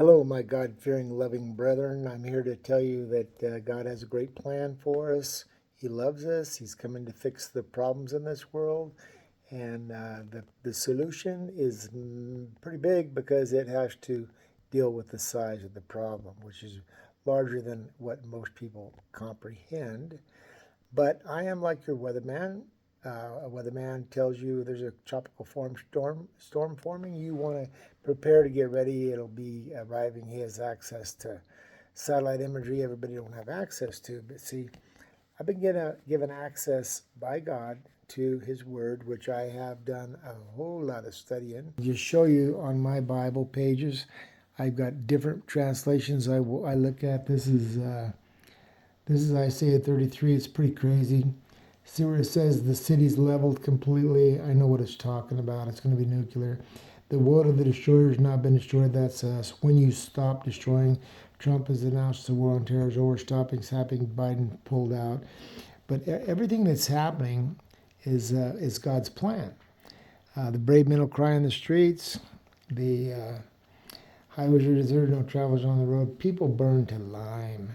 Hello, my God-fearing, loving brethren. I'm here to tell you that God has a great plan for us. He loves us. He's coming to fix the problems in this world. And the solution is pretty big because it has to deal with the size of the problem, which is larger than what most people comprehend. But I am like your weatherman. A weatherman tells you there's a tropical storm forming. You want to prepare to get ready. It'll be arriving. He has access to satellite imagery everybody don't have access to. But see, I've been given access by God to His Word, which I have done a whole lot of studying. Just show you on my Bible pages. I've got different translations I look at. This is Isaiah 33. It's pretty crazy. See where it says the city's leveled completely. I know what it's talking about. It's going to be nuclear. The woe of the destroyer has not been destroyed. That's us. When you stop destroying, Trump has announced the war on terror is over. Stopping's happening. Biden pulled out. But everything that's happening is God's plan. The brave men will cry in the streets. The highways are deserted. No travelers on the road. People burn to lime.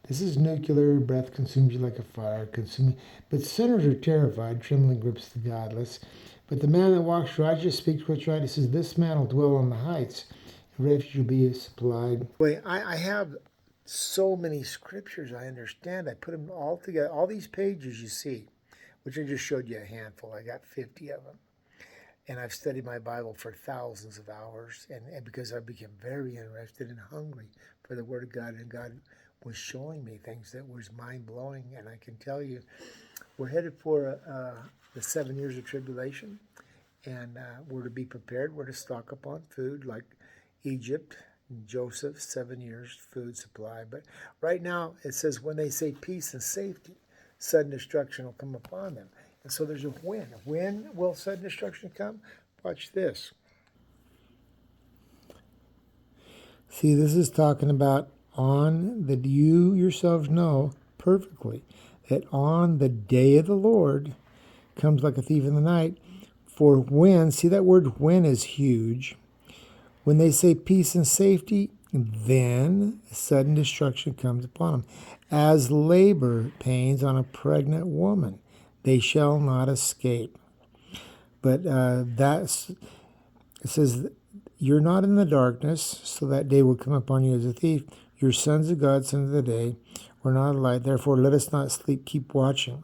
This is nuclear. Breath consumes you like a fire, consuming. But sinners are terrified. Trembling grips the godless. But the man that walks righteous speaks what's right. He says, "This man will dwell on the heights. Refuge will be supplied." Wait, I have so many scriptures. I understand. I put them all together. All these pages you see, which I just showed you a handful. I got 50 of them. And I've studied my Bible for thousands of hours, and because I became very interested and hungry for the Word of God, and God was showing me things that was mind-blowing. And I can tell you, we're headed for the 7 years of tribulation, and we're to be prepared. We're to stock up on food like Egypt, Joseph, 7 years food supply. But right now it says when they say peace and safety, sudden destruction will come upon them. And so there's a when. When will sudden destruction come? Watch this. See, this is talking about on that you yourselves know perfectly that on the day of the Lord comes like a thief in the night. For when, see that word when is huge. When they say peace and safety, then sudden destruction comes upon them. As labor pains on a pregnant woman, they shall not escape. But it says, you're not in the darkness, so that day will come upon you as a thief. Your sons of God, sons of the day, were not light. Therefore, let us not sleep, keep watching.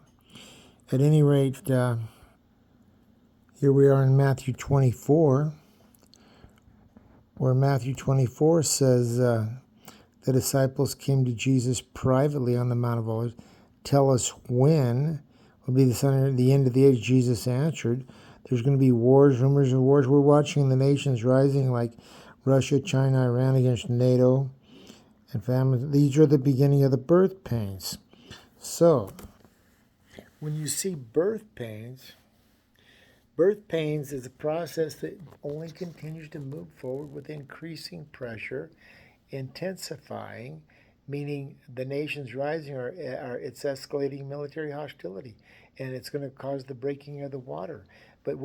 At any rate, here we are in Matthew 24, where Matthew 24 says the disciples came to Jesus privately on the Mount of Olives. Tell us when will be the end of the age. Jesus answered, there's going to be wars, rumors of wars. We're watching the nations rising like Russia, China, Iran against NATO, and famine. These are the beginning of the birth pains. So, when you see birth pains is a process that only continues to move forward with increasing pressure, intensifying, meaning the nations rising it's escalating military hostility, and it's going to cause the breaking of the water. But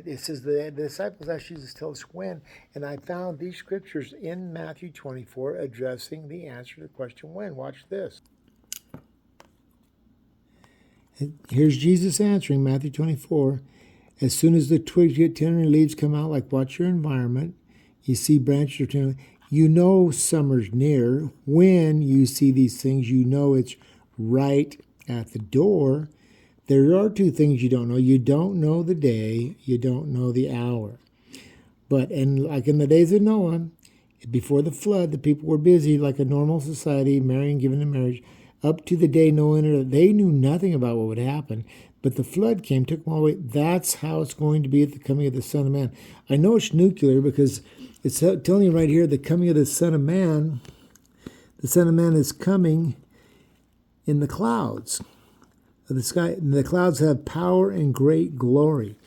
it says the disciples asked Jesus to tell us when, and I found these scriptures in Matthew 24 addressing the answer to the question when. Watch this. Here's Jesus answering Matthew 24. As soon as the twigs get tender and leaves come out, like watch your environment, you see branches are tender. You know summer's near. When you see these things, you know it's right at the door. There are two things you don't know. You don't know the day. You don't know the hour. But like in the days of Noah, before the flood, the people were busy like a normal society, marrying, giving in marriage. Up to the day Noah entered, they knew nothing about what would happen. But the flood came, took them all away. That's how it's going to be at the coming of the Son of Man. I know it's nuclear because it's telling you right here the coming of the Son of Man. The Son of Man is coming in the clouds of the sky. And the clouds have power and great glory.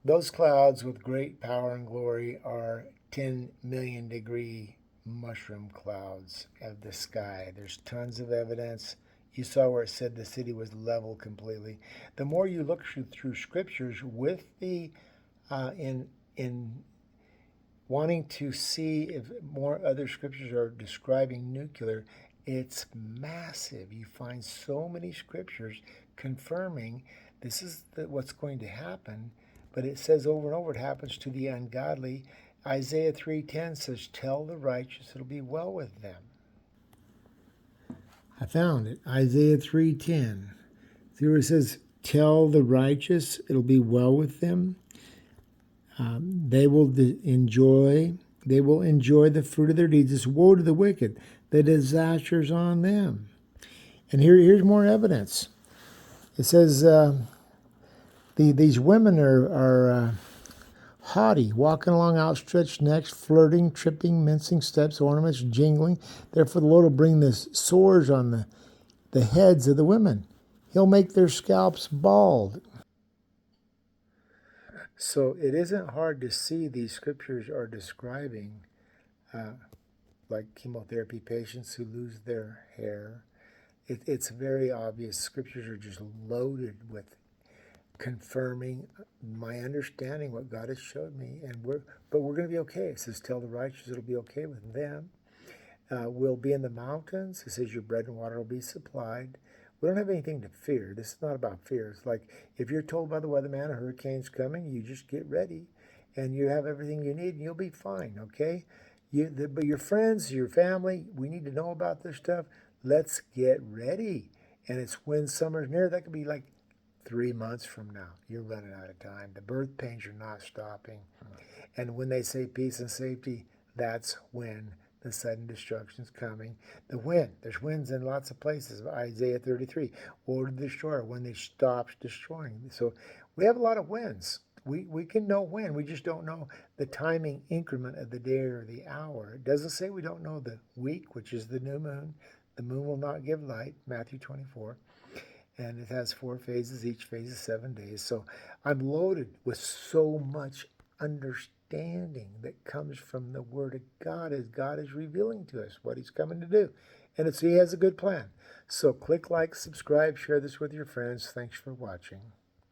Those clouds with great power and glory are 10 million degree mushroom clouds of the sky. There's tons of evidence. You saw where it said the city was leveled completely. The more you look through scriptures with the in in wanting to see if more other scriptures are describing nuclear, it's massive. You find so many scriptures confirming this is what's going to happen, but it says over and over it happens to the ungodly. Isaiah 3:10 says, "Tell the righteous it'll be well with them." I found it. Isaiah 3:10. See where it says, "Tell the righteous it'll be well with them." They will enjoy. They will enjoy the fruit of their deeds. It's woe to the wicked. The disaster's on them. And here's more evidence. It says these women are haughty, walking along outstretched necks, flirting, tripping, mincing steps, ornaments, jingling. Therefore the Lord will bring the sores on the heads of the women. He'll make their scalps bald. So it isn't hard to see these scriptures are describing like chemotherapy patients who lose their hair. It's very obvious. Scriptures are just loaded with confirming my understanding, what God has showed me, but we're going to be okay. It says, "Tell the righteous it'll be okay with them." We'll be in the mountains. It says, "Your bread and water will be supplied." We don't have anything to fear. This is not about fear. It's like if you're told by the weatherman a hurricane's coming, you just get ready, and you have everything you need, and you'll be fine. Okay. But your friends, your family, we need to know about this stuff. Let's get ready. And it's when summer's near. That could be like 3 months from now. You're running out of time. The birth pains are not stopping. And when they say peace and safety, that's when the sudden destruction's coming. The wind. There's winds in lots of places. Isaiah 33. Woe to the destroyer when they stop destroying. So we have a lot of winds. We can know when. We just don't know the timing increment of the day or the hour. It doesn't say we don't know the week, which is the new moon. The moon will not give light, Matthew 24. And it has 4 phases. Each phase is 7 days. So I'm loaded with so much understanding that comes from the Word of God as God is revealing to us what He's coming to do. And He has a good plan. So click like, subscribe, share this with your friends. Thanks for watching.